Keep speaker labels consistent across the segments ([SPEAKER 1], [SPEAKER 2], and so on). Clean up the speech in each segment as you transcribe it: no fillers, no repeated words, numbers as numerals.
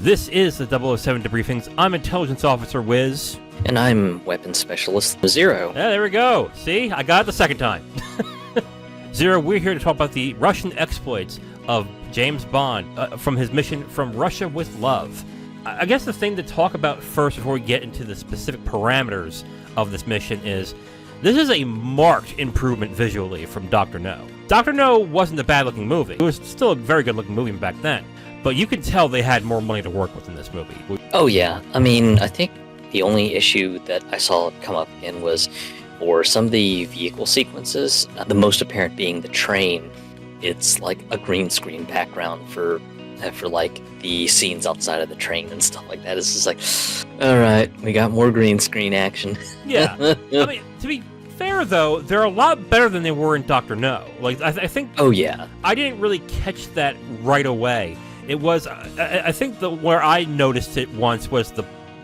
[SPEAKER 1] This is the 007 Debriefings. I'm Intelligence Officer Wiz.
[SPEAKER 2] And I'm Weapons Specialist Zero.
[SPEAKER 1] Yeah, there we go. See? I got it the second time. Zero, we're here to talk about the Russian exploits of James Bond from his mission From Russia with Love. I guess the thing to talk about first before we get into the specific parameters of this mission is this is a marked improvement visually from Dr. No. Dr. No wasn't a bad-looking movie. It was still a very good-looking movie back then. But you can tell they had more money to work with in this movie.
[SPEAKER 2] Oh yeah, I mean, I think the only issue that I saw come up in was for some of the vehicle sequences, the most apparent being the train. It's like a green screen background for like the scenes outside of the train and stuff like that. It's just like, all right, we got more green screen action.
[SPEAKER 1] Yeah, I mean, to be fair though, they're a lot better than they were in Dr. No. Like I think.
[SPEAKER 2] Oh yeah.
[SPEAKER 1] I didn't really catch that right away. It was, I think where I noticed it once was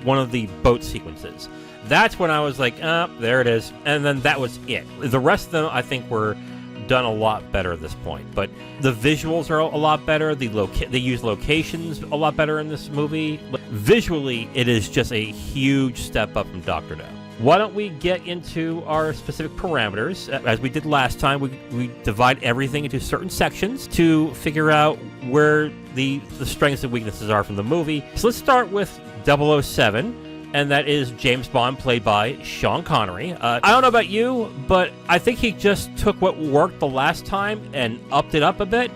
[SPEAKER 1] one of the boat sequences. That's when I was like, there it is. And then that was it. The rest of them, I think, were done a lot better at this point. But the visuals are a lot better. They use locations a lot better in this movie. Visually, it is just a huge step up from Dr. No. Why don't we get into our specific parameters? As we did last time, we divide everything into certain sections to figure out where the strengths and weaknesses are from the movie. So let's start with 007, and that is James Bond, played by Sean Connery. I don't know about you, but I think he just took what worked the last time and upped it up a bit,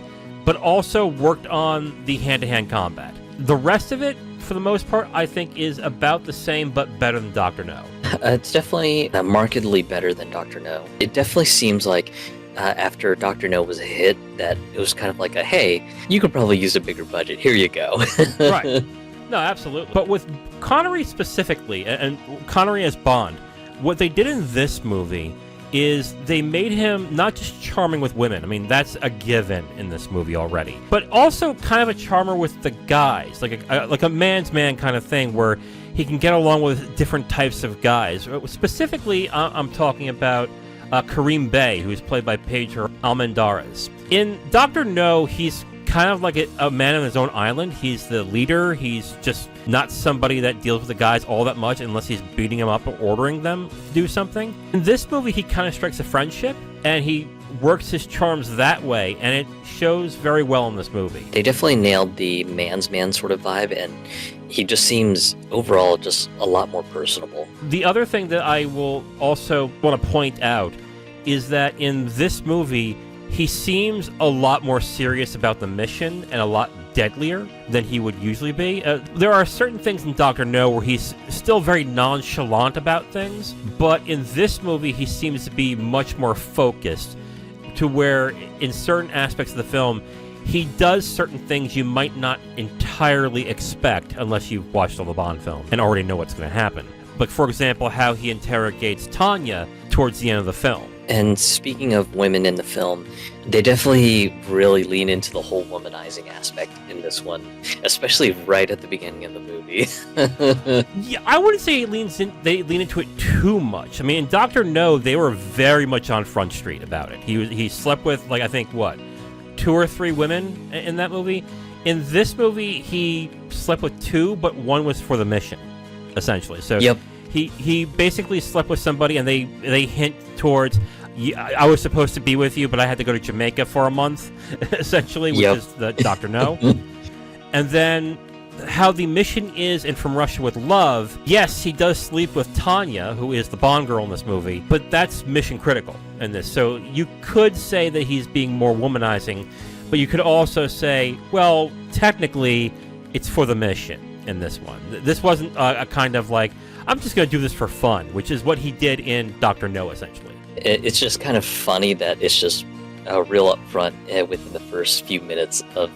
[SPEAKER 1] but also worked on the hand-to-hand combat. The rest of it, for the most part, I think is about the same, but better than Dr. No.
[SPEAKER 2] It's definitely markedly better than Dr. No. It definitely seems like after Dr. No was a hit, that it was kind of like a, hey, you could probably use a bigger budget. Here you go.
[SPEAKER 1] Right. No, absolutely. But with Connery specifically, and Connery as Bond, what they did in this movie is they made him not just charming with women. I mean, that's a given in this movie already. But also kind of a charmer with the guys, like a man's man kind of thing where he can get along with different types of guys. Specifically, I'm talking about Kareem Bey, who's played by Pedro Almendarez. In Dr. No, he's kind of like a man on his own island. He's the leader. He's just not somebody that deals with the guys all that much unless he's beating them up or ordering them to do something. In this movie, he kind of strikes a friendship, and he works his charms that way, and it shows very well in this movie.
[SPEAKER 2] They definitely nailed the man's man sort of vibe, and he just seems overall just a lot more personable.
[SPEAKER 1] The other thing that I will also want to point out is that in this movie, he seems a lot more serious about the mission and a lot deadlier than he would usually be. There are certain things in Dr. No where he's still very nonchalant about things, but in this movie, he seems to be much more focused to where in certain aspects of the film, he does certain things you might not entirely expect unless you've watched all the Bond films and already know what's going to happen. Like, for example, how he interrogates Tanya towards the end of the film.
[SPEAKER 2] And speaking of women in the film, they definitely really lean into the whole womanizing aspect in this one, especially right at the beginning of the movie.
[SPEAKER 1] Yeah, I wouldn't say they lean into it too much. I mean, in Dr. No, they were very much on Front Street about it. He slept with, like, I think, 2 or 3 women in that movie. In this movie, he slept with 2, but 1 was for the mission, essentially. So
[SPEAKER 2] yep.
[SPEAKER 1] He basically slept with somebody, and they hint towards, I was supposed to be with you, but I had to go to Jamaica for a month, essentially, which is the Dr. No. And then how the mission is in From Russia with Love, yes, he does sleep with Tanya, who is the Bond girl in this movie, but that's mission critical in this. So you could say that he's being more womanizing, but you could also say, well, technically, it's for the mission in this one. This wasn't a kind of like, I'm just going to do this for fun, which is what he did in Dr. No, essentially.
[SPEAKER 2] It's just kind of funny that it's just real upfront within the first few minutes of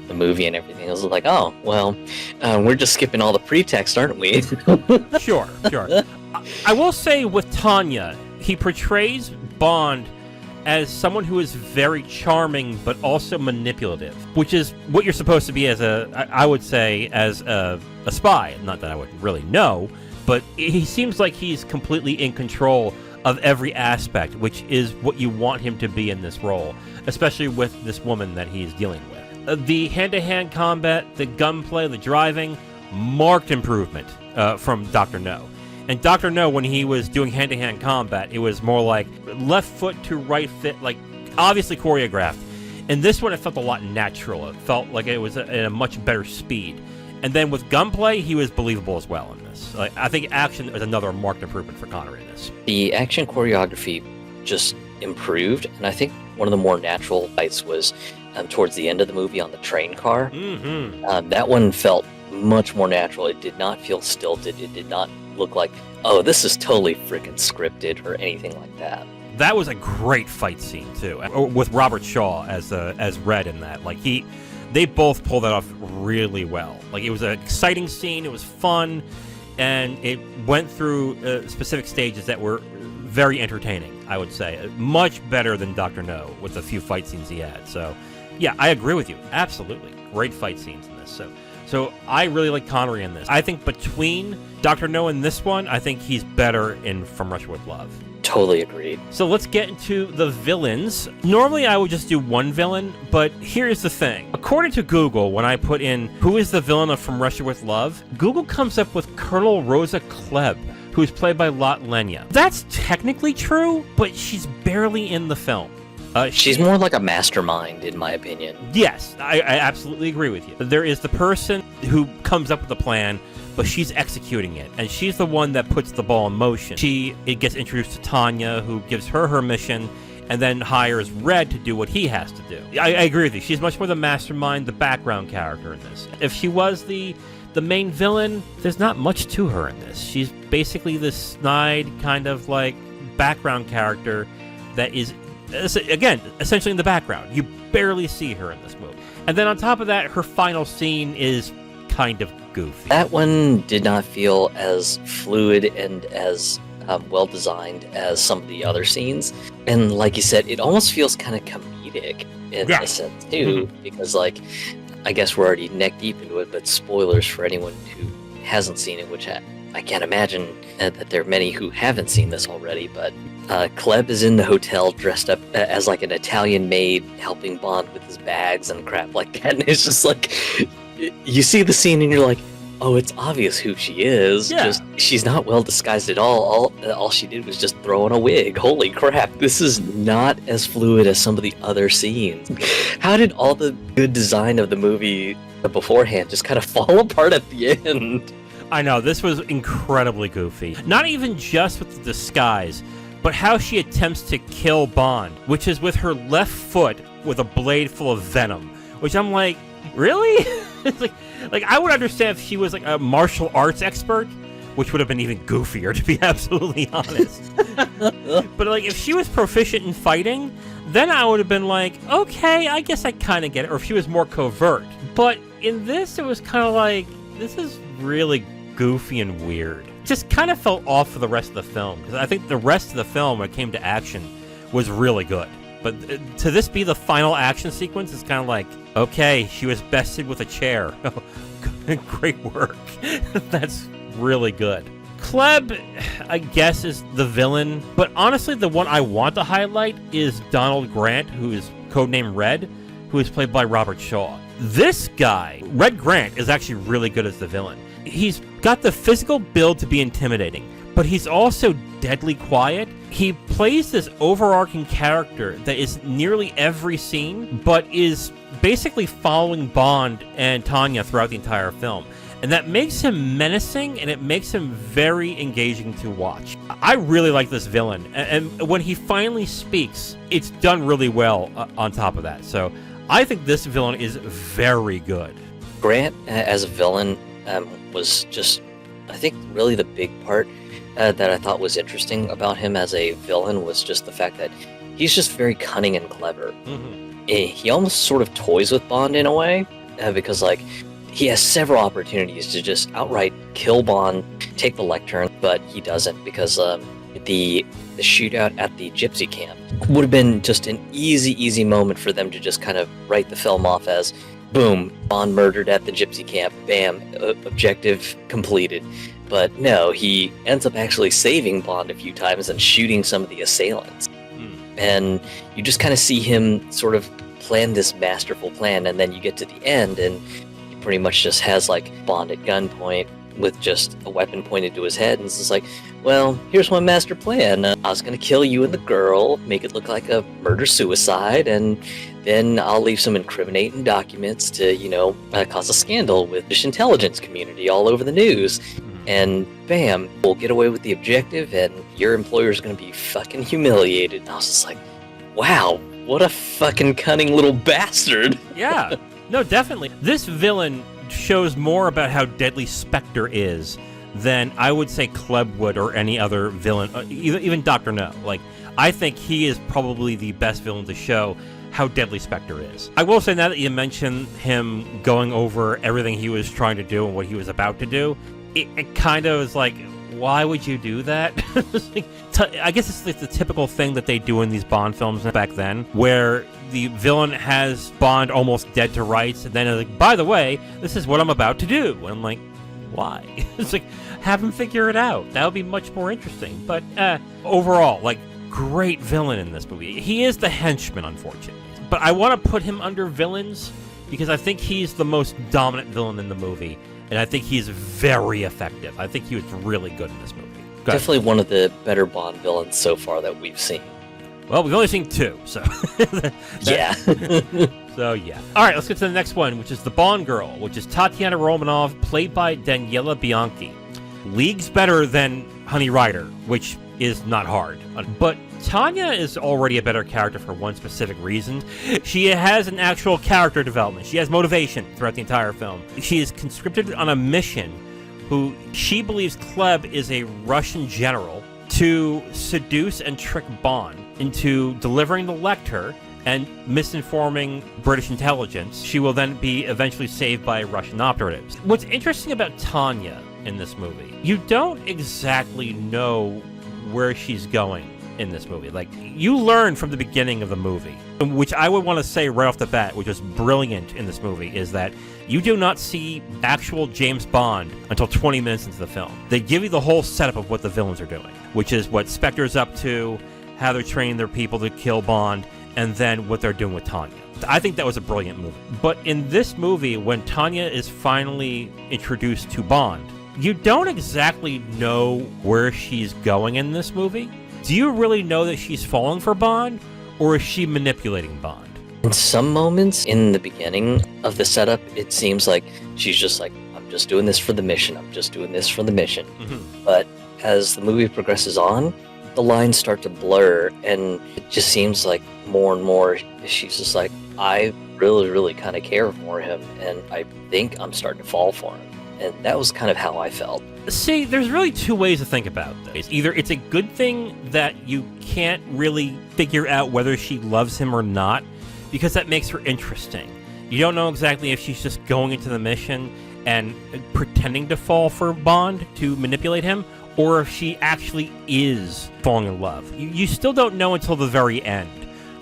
[SPEAKER 2] the movie and everything. I was like, oh, well, we're just skipping all the pretext, aren't we?
[SPEAKER 1] Sure. I will say with Tanya, he portrays Bond as someone who is very charming but also manipulative, which is what you're supposed to be as I would say, as a spy. Not that I would really know, but he seems like he's completely in control of every aspect, which is what you want him to be in this role, especially with this woman that he's dealing with. The hand-to-hand combat, the gunplay, the driving, marked improvement from Dr. No. And Dr. No, when he was doing hand-to-hand combat, it was more like left foot to right fit, like obviously choreographed. And this one, it felt a lot natural. It felt like it was at a much better speed. And then with gunplay, he was believable as well in this. Like, I think action is another marked improvement for Connery in this.
[SPEAKER 2] The action choreography just improved, and I think one of the more natural fights was towards the end of the movie on the train car.
[SPEAKER 1] Mm-hmm.
[SPEAKER 2] That one felt much more natural. It did not feel stilted. It did not look like, oh, this is totally freaking scripted or anything like that.
[SPEAKER 1] That was a great fight scene too, with Robert Shaw as Red in that. Like they both pulled that off really well. Like it was an exciting scene. It was fun, and it went through specific stages that were very entertaining. I would say much better than Dr. No with the few fight scenes he had. So, yeah, I agree with you. Absolutely, great fight scenes in this. So I really like Connery in this. I think between Dr. No and this one, I think he's better in From Russia with Love.
[SPEAKER 2] Totally agreed.
[SPEAKER 1] So let's get into the villains. Normally I would just do one villain, but here's the thing. According to Google, when I put in who is the villain of From Russia with Love, Google comes up with Colonel Rosa Kleb, who is played by Lot Lenya. That's technically true, but she's barely in the film.
[SPEAKER 2] She's more like a mastermind, in my opinion.
[SPEAKER 1] Yes, I absolutely agree with you. There is the person who comes up with the plan, but she's executing it, and she's the one that puts the ball in motion. It gets introduced to Tanya, who gives her mission, and then hires Red to do what he has to do. I agree with you. She's much more the mastermind, the background character in this. If she was the main villain, there's not much to her in this. She's basically this snide kind of like background character that is, again, essentially in the background. You barely see her in this movie. And then on top of that, her final scene is kind of goofy.
[SPEAKER 2] That one did not feel as fluid and as well designed as some of the other scenes. And like you said, it almost feels kind of comedic in a sense too, because like, I guess we're already neck deep into it, but spoilers for anyone who hasn't seen it, which I can't imagine that there are many who haven't seen this already, but Kleb is in the hotel dressed up as like an Italian maid helping Bond with his bags and crap like that, and it's just like, you see the scene and you're like, oh, it's obvious who she is.
[SPEAKER 1] Yeah.
[SPEAKER 2] Just she's not well disguised at all. All she did was just throw on a wig. Holy crap, this is not as fluid as some of the other scenes. How did all the good design of the movie beforehand just kind of fall apart at the end?
[SPEAKER 1] I know, this was incredibly goofy. Not even just with the disguise, but how she attempts to kill Bond, which is with her left foot with a blade full of venom, which I'm like, really? It's like I would understand if she was like a martial arts expert, which would have been even goofier, to be absolutely honest. But like if she was proficient in fighting, then I would have been like, okay, I guess I kind of get it. Or if she was more covert. But in this, it was kind of like, this is really goofy and weird. Just kind of felt off for the rest of the film, because I think the rest of the film, when it came to action, was really good. But to this be the final action sequence, it's kind of like, okay, she was bested with a chair. Great work. That's really good. Kleb, I guess, is the villain, but honestly, the one I want to highlight is Donald Grant, who is codenamed Red, who is played by Robert Shaw. This guy, Red Grant, is actually really good as the villain. He's got the physical build to be intimidating, but he's also deadly quiet. He plays this overarching character that is nearly every scene, but is basically following Bond and Tanya throughout the entire film. And that makes him menacing, and it makes him very engaging to watch. I really like this villain, and when he finally speaks, it's done really well on top of that. So I think this villain is very good.
[SPEAKER 2] Grant, as a villain, was just, I think, really the big part that I thought was interesting about him as a villain was just the fact that he's just very cunning and clever.
[SPEAKER 1] Mm-hmm.
[SPEAKER 2] He almost sort of toys with Bond in a way, because like he has several opportunities to just outright kill Bond, take the lectern, but he doesn't, because The shootout at the gypsy camp would have been just an easy moment for them to just kind of write the film off as, boom, Bond murdered at the gypsy camp, bam, objective completed. But no, he ends up actually saving Bond a few times and shooting some of the assailants. And you just kind of see him sort of plan this masterful plan, and then you get to the end and he pretty much just has like Bond at gunpoint with just a weapon pointed to his head, and it's just like, well, here's my master plan. I was going to kill you and the girl, make it look like a murder-suicide, and then I'll leave some incriminating documents to, cause a scandal with the intelligence community all over the news. And bam, we'll get away with the objective, and your employer's going to be fucking humiliated. And I was just like, wow, what a fucking cunning little bastard.
[SPEAKER 1] Yeah, no, definitely. This villain shows more about how deadly Spectre is than I would say Kleb would or any other villain, even Dr. No. Like, I think he is probably the best villain to show how deadly Spectre is. I will say, now that you mention him going over everything he was trying to do and what he was about to do, it kind of is like, why would you do that? I guess it's like the typical thing that they do in these Bond films back then, where the villain has Bond almost dead to rights, and then like, by the way, this is what I'm about to do. And I'm like, why? It's like, have him figure it out. That would be much more interesting. But overall, like, great villain in this movie. He is the henchman, unfortunately. But I want to put him under villains because I think he's the most dominant villain in the movie. And I think he's very effective. I think he was really good in this movie.
[SPEAKER 2] Definitely one of the better Bond villains so far that we've seen.
[SPEAKER 1] Well, we've only seen two, so...
[SPEAKER 2] Yeah.
[SPEAKER 1] So, yeah. All right, let's get to the next one, which is the Bond girl, which is Tatiana Romanov, played by Daniela Bianchi. Leagues better than Honey Rider, which is not hard. But Tanya is already a better character for one specific reason. She has an actual character development. She has motivation throughout the entire film. She is conscripted on a mission who she believes Kleb is a Russian general to seduce and trick Bond into delivering the Lecter and misinforming British intelligence. She will then be eventually saved by Russian operatives. What's interesting about Tanya in this movie, you don't exactly know where she's going in this movie. Like, you learn from the beginning of the movie, which I would want to say right off the bat, which was brilliant in this movie, is that you do not see actual James Bond until 20 minutes into the film. They give you the whole setup of what the villains are doing, which is what Spectre's up to, how they're training their people to kill Bond, and then what they're doing with Tanya. I think that was a brilliant movie. But in this movie, when Tanya is finally introduced to Bond, you don't exactly know where she's going in this movie. Do you really know that she's falling for Bond, or is she manipulating Bond?
[SPEAKER 2] In some moments in the beginning of the setup, it seems like she's just like, I'm just doing this for the mission. I'm just doing this for the mission. Mm-hmm. But as the movie progresses on, the lines start to blur, and it just seems like more and more she's just like, I really kind of care for him, and I think I'm starting to fall for him. And that was kind of how I felt.
[SPEAKER 1] See, there's really two ways to think about this. Either it's a good thing that you can't really figure out whether she loves him or not, because that makes her interesting. You don't know exactly if she's just going into the mission and pretending to fall for Bond to manipulate him, or if she actually is falling in love. You still don't know until the very end,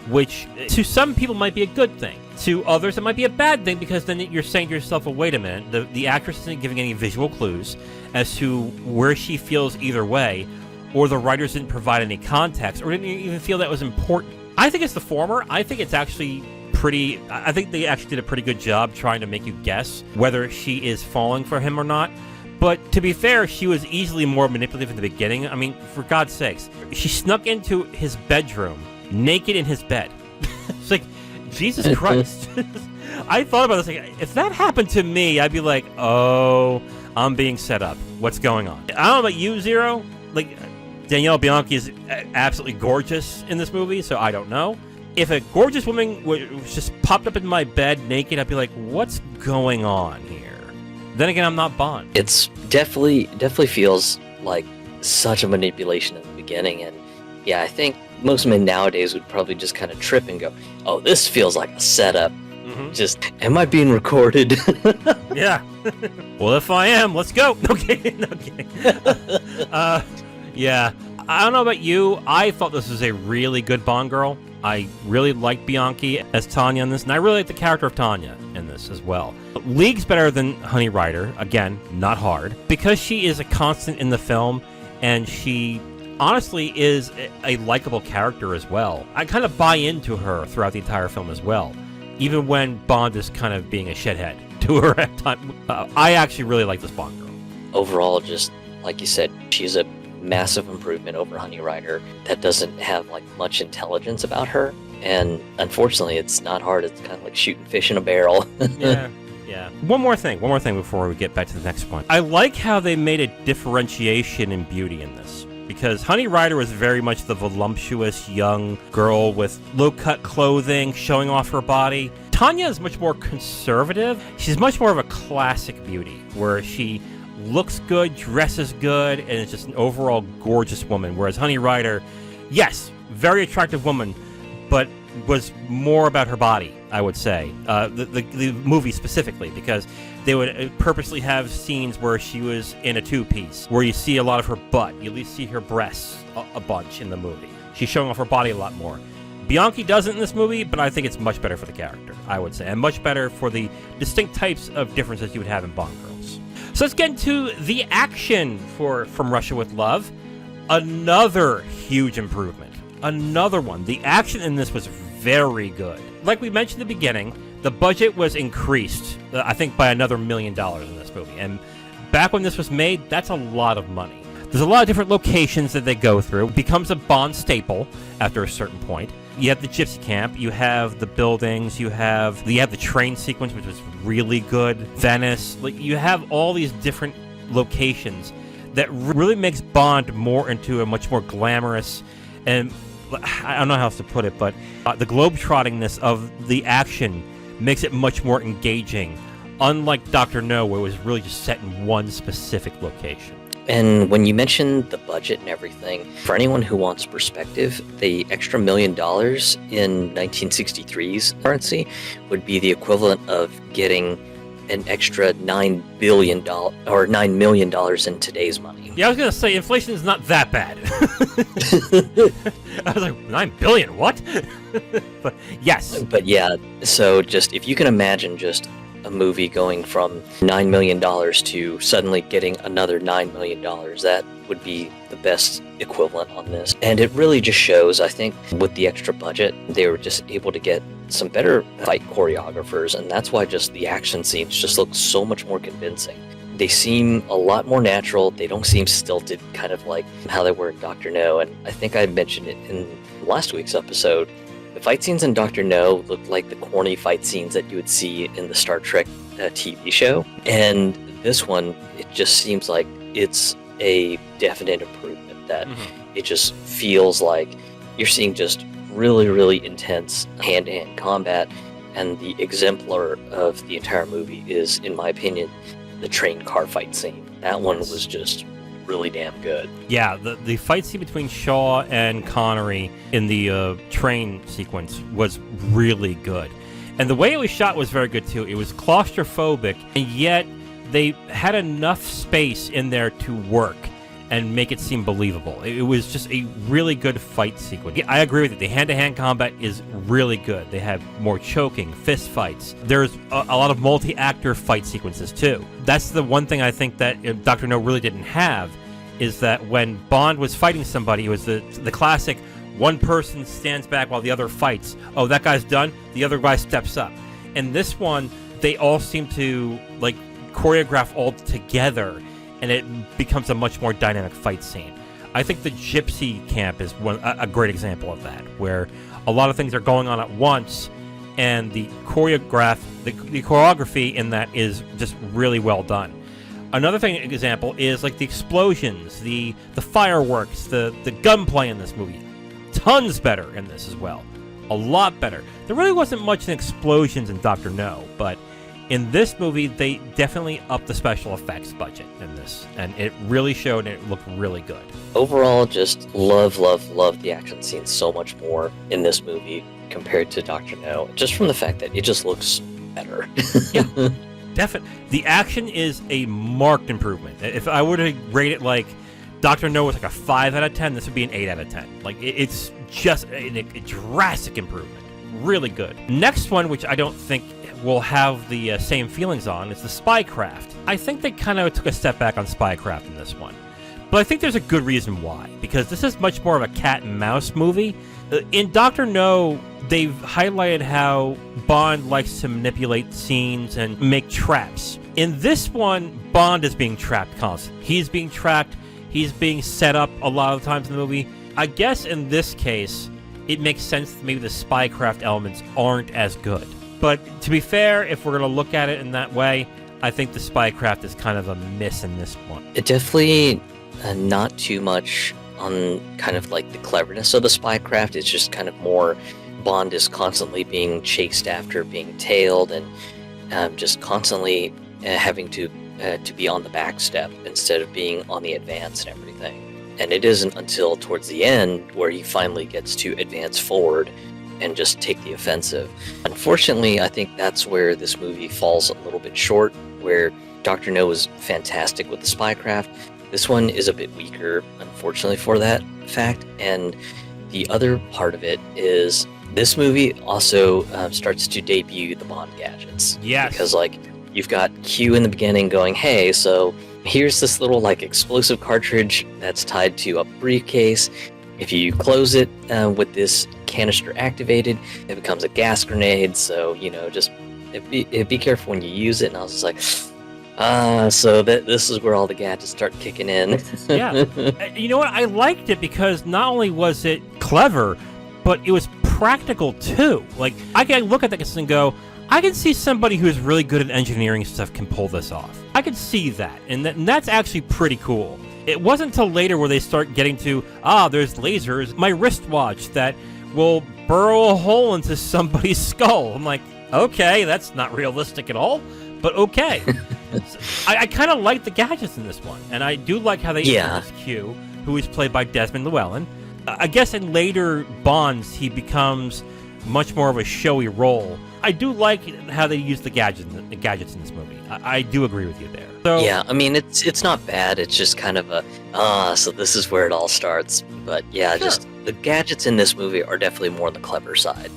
[SPEAKER 1] which to some people might be a good thing. To others, it might be a bad thing, because then you're saying to yourself, well, wait a minute, the actress isn't giving any visual clues as to where she feels either way, or the writers didn't provide any context, or didn't even feel that was important. I think it's the former. I think it's actually I think they actually did a pretty good job trying to make you guess whether she is falling for him or not. But to be fair, she was easily more manipulative in the beginning. I mean, for God's sakes, she snuck into his bedroom, naked in his bed. It's like, Jesus Christ. I thought about this, like, if that happened to me, I'd be like, oh, I'm being set up. What's going on? I don't know about you, Zero. Like, Danielle Bianchi is absolutely gorgeous in this movie, so I don't know. If a gorgeous woman was just popped up in my bed naked, I'd be like, what's going on here? Then again, I'm not Bond.
[SPEAKER 2] It's definitely feels like such a manipulation in the beginning, and yeah, I think most men nowadays would probably just kind of trip and go, oh, this feels like a setup. Mm-hmm. Just, am I being recorded?
[SPEAKER 1] Yeah. Well, if I am, let's go. No kidding. Yeah. I don't know about you. I thought this was a really good Bond girl. I really liked Bianchi as Tanya in this, and I really like the character of Tanya in this as well. League's better than Honey Rider. Again, not hard. Because she is a constant in the film, and she honestly is a likable character as well. I kind of buy into her throughout the entire film as well, even when Bond is kind of being a shithead to her at times. I actually really like this Bond girl.
[SPEAKER 2] Overall, just like you said, she's a massive improvement over Honey Rider that doesn't have like much intelligence about her, and unfortunately it's not hard. It's kind of like shooting fish in a barrel.
[SPEAKER 1] Yeah. One more thing before we get back to the next one. I like how they made a differentiation in beauty in this, because Honey Rider was very much the voluptuous young girl with low-cut clothing showing off her body. Tanya is much more conservative. She's much more of a classic beauty, where she looks good, dresses good, and is just an overall gorgeous woman. Whereas Honey Rider, yes, very attractive woman, but was more about her body, I would say. The movie specifically, because they would purposely have scenes where she was in a two-piece, where you see a lot of her butt. You at least see her breasts a bunch in the movie. She's showing off her body a lot more. Bianchi doesn't in this movie, but I think it's much better for the character, I would say, and much better for the distinct types of differences you would have in Bond girls. So let's get into the action for From Russia with Love. Another huge improvement. Another one. The action in this was very good. Like we mentioned at the beginning, the budget was increased, I think, by another $1 million in this movie. And back when this was made, that's a lot of money. There's a lot of different locations that they go through. It becomes a Bond staple after a certain point. You have the gypsy camp, you have the buildings, you have the train sequence, which was really good, Venice. Like, you have all these different locations that really makes Bond more into a much more glamorous, and I don't know how else to put it, but the globetrottingness of the action makes it much more engaging, unlike Dr. No, where it was really just set in one specific location.
[SPEAKER 2] And when you mentioned the budget and everything, for anyone who wants perspective, the extra $1 million in 1963's currency would be the equivalent of getting an extra $9 billion or $9 million in today's money.
[SPEAKER 1] Yeah, I was gonna say inflation is not that bad. I was like, $9 billion, what? But yes.
[SPEAKER 2] But yeah, so just if you can imagine just a movie going from $9 million to suddenly getting another $9 million, that would be the best equivalent on this. And it really just shows, I think, with the extra budget, they were just able to get some better fight choreographers, and that's why just the action scenes just look so much more convincing. They seem a lot more natural. They don't seem stilted, kind of like how they were in Dr. No. And I think I mentioned it in last week's episode. The fight scenes in Dr. No looked like the corny fight scenes that you would see in the Star Trek TV show. And this one, it just seems like it's a definite improvement, that it just feels like you're seeing just really, really intense hand-to-hand combat. And the exemplar of the entire movie is, in my opinion, the train car fight scene. That one was just really damn good.
[SPEAKER 1] Yeah, the fight scene between Shaw and Connery in the train sequence was really good. And the way it was shot was very good too. It was claustrophobic, and yet they had enough space in there to work and make it seem believable. It was just a really good fight sequence. I agree with you. The hand-to-hand combat is really good. They have more choking, fist fights. There's a lot of multi-actor fight sequences too. That's the one thing I think that Dr. No really didn't have, is that when Bond was fighting somebody, it was the classic one person stands back while the other fights. Oh, that guy's done, the other guy steps up. And this one, they all seem to like choreograph all together, and it becomes a much more dynamic fight scene. I think the gypsy camp is a great example of that, where a lot of things are going on at once, and the choreography in that is just really well done. Another example is like the explosions, the fireworks, the gunplay in this movie. Tons better in this as well. A lot better. There really wasn't much in explosions in Dr. No, but in this movie, they definitely upped the special effects budget in this, and it really showed, and it looked really good.
[SPEAKER 2] Overall, just love the action scenes so much more in this movie compared to Dr. No, just from the fact that it just looks better.
[SPEAKER 1] Yeah, definitely. The action is a marked improvement. If I were to rate it like Dr. No was like a 5 out of 10. This would be an 8 out of 10. Like, it's just a drastic improvement. Really good. Next one, which I don't think will have the same feelings on, is the Spycraft. I think they kind of took a step back on Spycraft in this one. But I think there's a good reason why. Because this is much more of a cat and mouse movie. In Dr. No, they've highlighted how Bond likes to manipulate scenes and make traps. In this one, Bond is being trapped constantly. He's being tracked. He's being set up a lot of times in the movie. I guess in this case, it makes sense that maybe the Spycraft elements aren't as good. But to be fair, if we're going to look at it in that way, I think the Spycraft is kind of a miss in this one.
[SPEAKER 2] It definitely not too much on kind of like the cleverness of the Spycraft. It's just kind of more Bond is constantly being chased after, being tailed, and just constantly having to be on the back step instead of being on the advance and everything. And it isn't until towards the end where he finally gets to advance forward and just take the offensive. Unfortunately, I think that's where this movie falls a little bit short, where Dr. No is fantastic with the Spycraft. This one is a bit weaker, unfortunately, for that fact. And the other part of it is this movie also starts to debut the Bond gadgets.
[SPEAKER 1] Yes.
[SPEAKER 2] Because, like, you've got Q in the beginning going, hey, so here's this little, like, explosive cartridge that's tied to a briefcase. If you close it with this canister activated, it becomes a gas grenade. So, you know, just be careful when you use it. And I was just like, so this is where all the gadgets start kicking in.
[SPEAKER 1] Yeah. You know what? I liked it because not only was it clever, but it was practical too. Like, I can look at this and go, I can see somebody who's really good at engineering stuff can pull this off. I can see that. And that's actually pretty cool. It wasn't until later where they start getting to, there's lasers, my wristwatch that will burrow a hole into somebody's skull. I'm like, okay, that's not realistic at all, but okay. I kind of like the gadgets in this one, and I do like how they introduce Q, who is played by Desmond Llewellyn. I guess in later Bonds, he becomes much more of a showy role. I do like how they use the gadgets in this movie. I do agree with you there. So,
[SPEAKER 2] yeah, I mean, it's not bad. It's just kind of so this is where it all starts. But yeah,
[SPEAKER 1] sure.
[SPEAKER 2] Just the gadgets in this movie are definitely more on the clever side.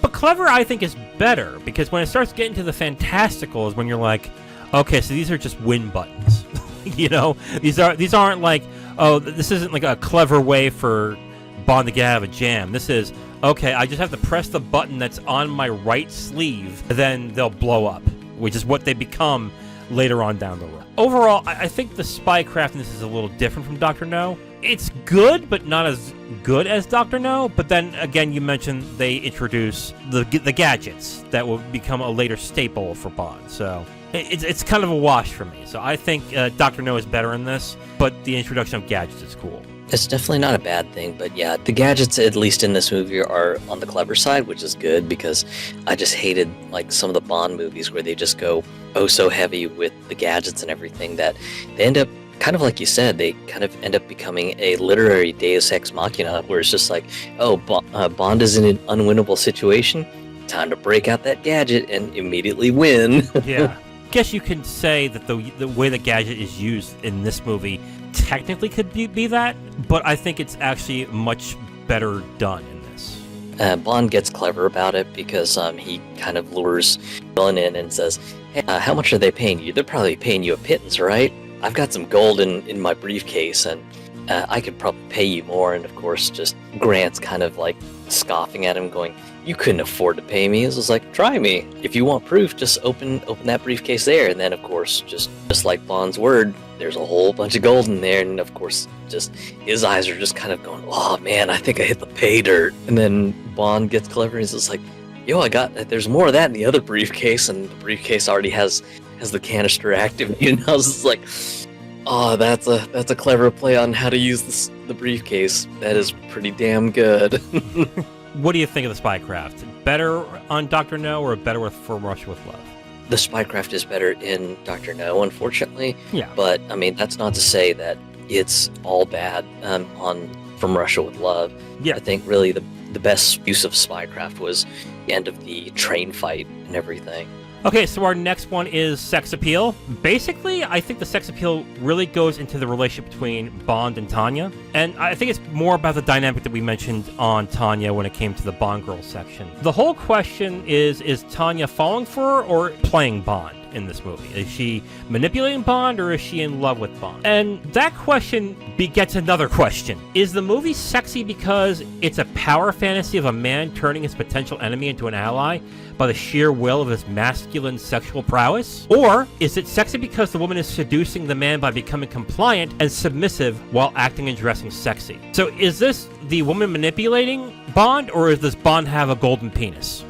[SPEAKER 1] But clever, I think, is better, because when it starts getting to the fantastical is when you're like, okay, so these are just win buttons. You know, these aren't like, this isn't like a clever way for Bond to get out of a jam. This is, okay, I just have to press the button that's on my right sleeve, then they'll blow up, which is what they become later on down the road. Overall, I think the Spycraft in this is a little different from Dr. No. It's good, but not as good as Dr. No. But then, again, you mentioned they introduce the gadgets that will become a later staple for Bond. So it's kind of a wash for me. So I think Dr. No is better in this, but the introduction of gadgets is cool.
[SPEAKER 2] It's definitely not a bad thing, but yeah, the gadgets, at least in this movie, are on the clever side, which is good, because I just hated like some of the Bond movies where they just go so heavy with the gadgets and everything that they end up, kind of like you said, they kind of end up becoming a literary deus ex machina, where it's just like, Bond is in an unwinnable situation, time to break out that gadget and immediately win.
[SPEAKER 1] Yeah. I guess you can say that the way the gadget is used in this movie technically could be that, but I think it's actually much better done in this.
[SPEAKER 2] Bond gets clever about it because he kind of lures villain in and says, hey, how much are they paying you? They're probably paying you a pittance, right? I've got some gold in my briefcase, and I could probably pay you more. And of course, just Grant's kind of like scoffing at him, going, you couldn't afford to pay me. It was like, try me. If you want proof, just open that briefcase there. And then, of course, just like Bond's word, there's a whole bunch of gold in there. And of course, just his eyes are just kind of going, oh man, I think I hit the pay dirt. And then Bond gets clever and he's just like, yo, there's more of that in the other briefcase. And the briefcase already has the canister activated. And I was just like, oh, that's a clever play on how to use the briefcase. That is pretty damn good.
[SPEAKER 1] What do you think of the Spycraft? Better on Dr. No or better From Russia with Love?
[SPEAKER 2] The Spycraft is better in Dr. No, unfortunately.
[SPEAKER 1] Yeah.
[SPEAKER 2] But, I mean, that's not to say that it's all bad on From Russia with Love.
[SPEAKER 1] Yeah.
[SPEAKER 2] I think really the best use of Spycraft was the end of the train fight and everything.
[SPEAKER 1] Okay, so our next one is sex appeal. Basically, I think the sex appeal really goes into the relationship between Bond and Tanya. And I think it's more about the dynamic that we mentioned on Tanya when it came to the Bond girl section. The whole question is Tanya falling for her or playing Bond in this movie? Is she manipulating Bond or is she in love with Bond? And that question begets another question. Is the movie sexy because it's a power fantasy of a man turning his potential enemy into an ally by the sheer will of his masculine sexual prowess? Or is it sexy because the woman is seducing the man by becoming compliant and submissive while acting and dressing sexy? So is this the woman manipulating Bond, or does Bond have a golden penis?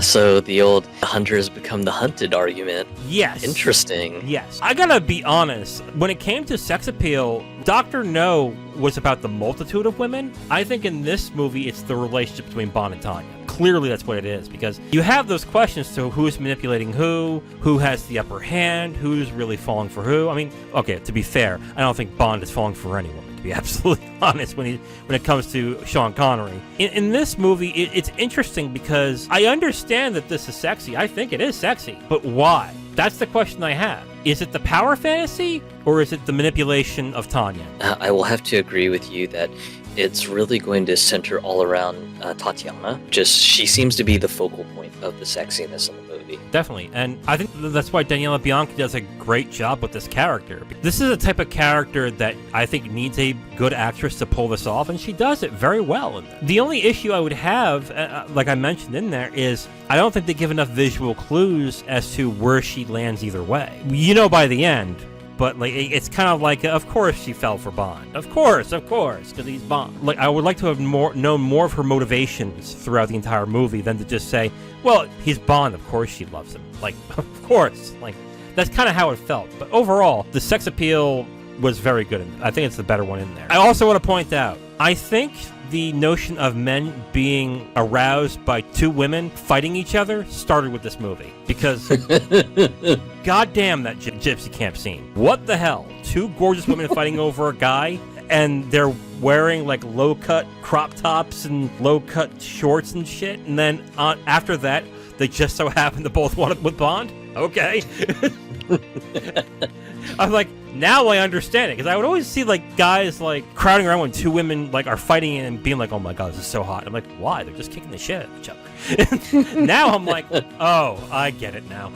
[SPEAKER 2] So the old hunters become the hunted argument.
[SPEAKER 1] Yes.
[SPEAKER 2] Interesting.
[SPEAKER 1] Yes. I gotta be honest, when it came to sex appeal, Dr. No was about the multitude of women. I think in this movie, it's the relationship between Bond and Tanya. Clearly that's what it is, because you have those questions to who's manipulating who has the upper hand, who's really falling for who. I mean, okay, to be fair, I don't think Bond is falling for anyone, to be absolutely honest, when it comes to Sean Connery. In this movie, it's interesting because I understand that this is sexy. I think it is sexy, but why? That's the question I have. Is it the power fantasy, or is it the manipulation of Tanya?
[SPEAKER 2] I will have to agree with you that it's really going to center all around Tatiana. She seems to be the focal point of the sexiness in the movie.
[SPEAKER 1] Definitely, and I think that's why Daniela Bianchi does a great job with this character. This is a type of character that I think needs a good actress to pull this off, and she does it very well. The only issue I would have, like I mentioned in there, is I don't think they give enough visual clues as to where she lands either way. You know by the end, but like it's kind of like, of course she fell for Bond. Of course, because he's Bond. Like, I would like to have known more of her motivations throughout the entire movie than to just say, well, he's Bond, of course she loves him. Like, of course. Like, that's kind of how it felt. But overall, the sex appeal was very good. I think it's the better one in there. I also want to point out, I think the notion of men being aroused by two women fighting each other started with this movie. Because, goddamn that gypsy camp scene. What the hell? Two gorgeous women fighting over a guy, and they're wearing like low-cut crop tops and low-cut shorts and shit, and then after that, they just so happen to both want it with Bond? Okay. I'm like, now I understand it, because I would always see like guys like crowding around when two women like are fighting and being like, oh my god, this is so hot. I'm like, why? They're just kicking the shit out of each other. Now I'm like, oh, I get it now.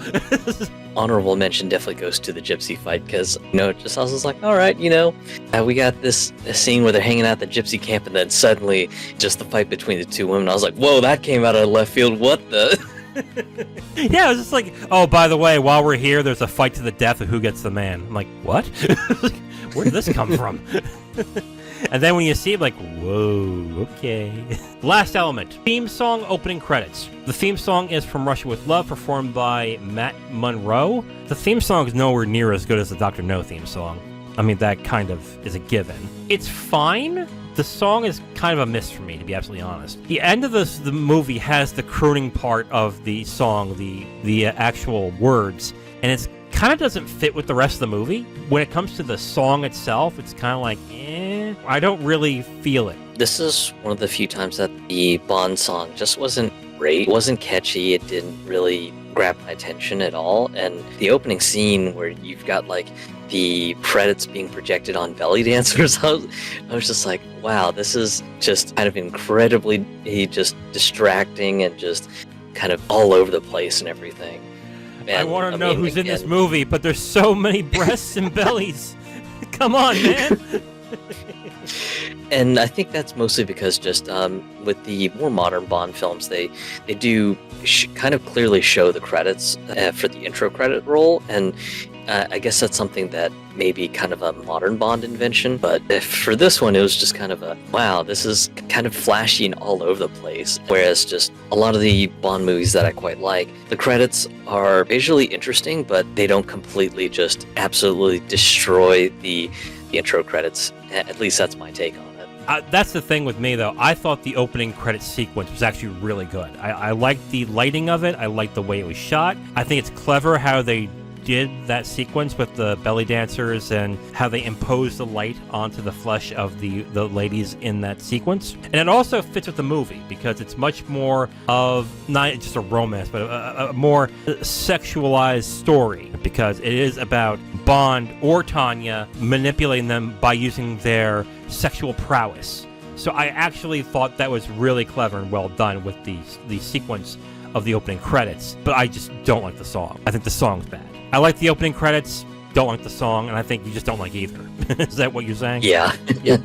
[SPEAKER 2] Honorable mention definitely goes to the gypsy fight, because I was like, all right, we got this scene where they're hanging out at the gypsy camp, and then suddenly just the fight between the two women. I was like, whoa, that came out of left field. What the?
[SPEAKER 1] Yeah, it was just like, oh, by the way, while we're here, there's a fight to the death of who gets the man. I'm like, what? Where did this come from? And then when you see it, like, whoa, okay. Last element, theme song opening credits. The theme song is From Russia With Love, performed by Matt Monroe. The theme song is nowhere near as good as the Dr. No theme song. I mean, that kind of is a given. It's fine. The song is kind of a miss for me, to be absolutely honest. The end of the movie has the crooning part of the song, the actual words, and it's kind of doesn't fit with the rest of the movie. When it comes to the song itself, it's kind of like, I don't really feel it.
[SPEAKER 2] This is one of the few times that the Bond song just wasn't great. It wasn't catchy. It didn't really grab my attention at all. And the opening scene where you've got like the credits being projected on belly dancers, I was just like, wow, this is just kind of incredibly just distracting and just kind of all over the place and everything. And,
[SPEAKER 1] I want to know who's in this movie, but there's so many breasts and bellies. Come on, man.
[SPEAKER 2] And I think that's mostly because just with the more modern Bond films, they do kind of clearly show the credits for the intro credit roll, and I guess that's something that may be kind of a modern Bond invention, but for this one, it was just kind of a, wow, this is kind of flashy and all over the place. Whereas just a lot of the Bond movies that I quite like, the credits are visually interesting, but they don't completely just absolutely destroy the intro credits. At least that's my take on it.
[SPEAKER 1] That's the thing with me, though. I thought the opening credit sequence was actually really good. I liked the lighting of it. I liked the way it was shot. I think it's clever how they did that sequence with the belly dancers and how they imposed the light onto the flesh of the ladies in that sequence. And it also fits with the movie because it's much more of not just a romance, but a more sexualized story, because it is about Bond or Tanya manipulating them by using their sexual prowess. So I actually thought that was really clever and well done with the sequence of the opening credits, but I just don't like the song. I think the song's bad. I like the opening credits, don't like the song, and I think you just don't like either. Is that what you're saying?
[SPEAKER 2] Yeah.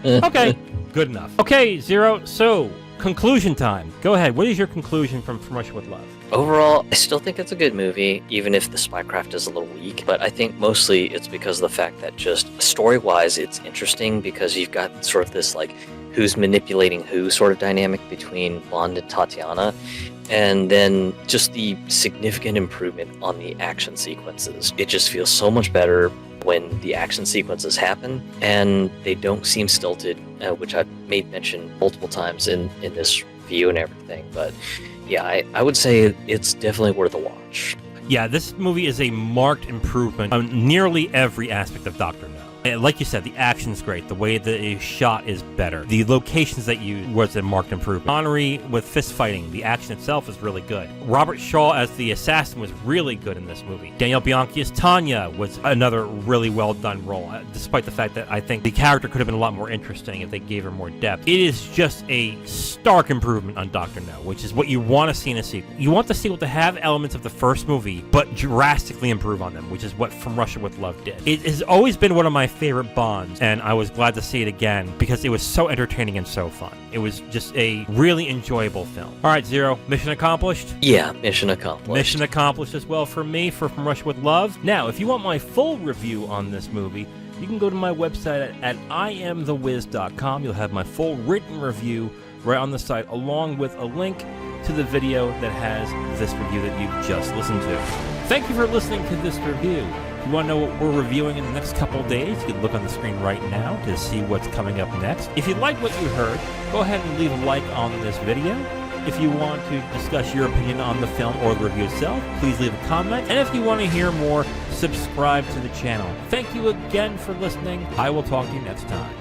[SPEAKER 1] Okay, good enough. Okay, Zero, so conclusion time. Go ahead. What is your conclusion from Russia with Love?
[SPEAKER 2] Overall, I still think it's a good movie, even if the Spycraft is a little weak. But I think mostly it's because of the fact that just story-wise, it's interesting because you've got sort of this, like, who's manipulating who sort of dynamic between Bond and Tatiana. And then just the significant improvement on the action sequences. It just feels so much better when the action sequences happen, and they don't seem stilted, which I've made mention multiple times in this review and everything. But yeah, I would say it's definitely worth a watch.
[SPEAKER 1] Yeah, this movie is a marked improvement on nearly every aspect of Dr. No. Like you said, the action's great. The way that it's shot is better. The locations that you was a marked improvement. Connery with fist fighting, the action itself is really good. Robert Shaw as the assassin was really good in this movie. Danielle Bianchi as Tanya was another really well done role, despite the fact that I think the character could have been a lot more interesting if they gave her more depth. It is just a stark improvement on Dr. No, which is what you want to see in a sequel. You want the sequel to have elements of the first movie, but drastically improve on them, which is what From Russia with Love did. It has always been one of my favorite Bonds, and I was glad to see it again because it was so entertaining and so fun. It was just a really enjoyable film. All right, Zero, mission accomplished?
[SPEAKER 2] Yeah, mission accomplished.
[SPEAKER 1] Mission accomplished as well for me for From Russia with Love. Now, if you want my full review on this movie, you can go to my website at IamTheWiz.com. You'll have my full written review right on the site, along with a link to the video that has this review that you've just listened to. Thank you for listening to this review. If you want to know what we're reviewing in the next couple of days, you can look on the screen right now to see what's coming up next. If you like what you heard, go ahead and leave a like on this video. If you want to discuss your opinion on the film or the review itself, please leave a comment. And if you want to hear more, subscribe to the channel. Thank you again for listening. I will talk to you next time.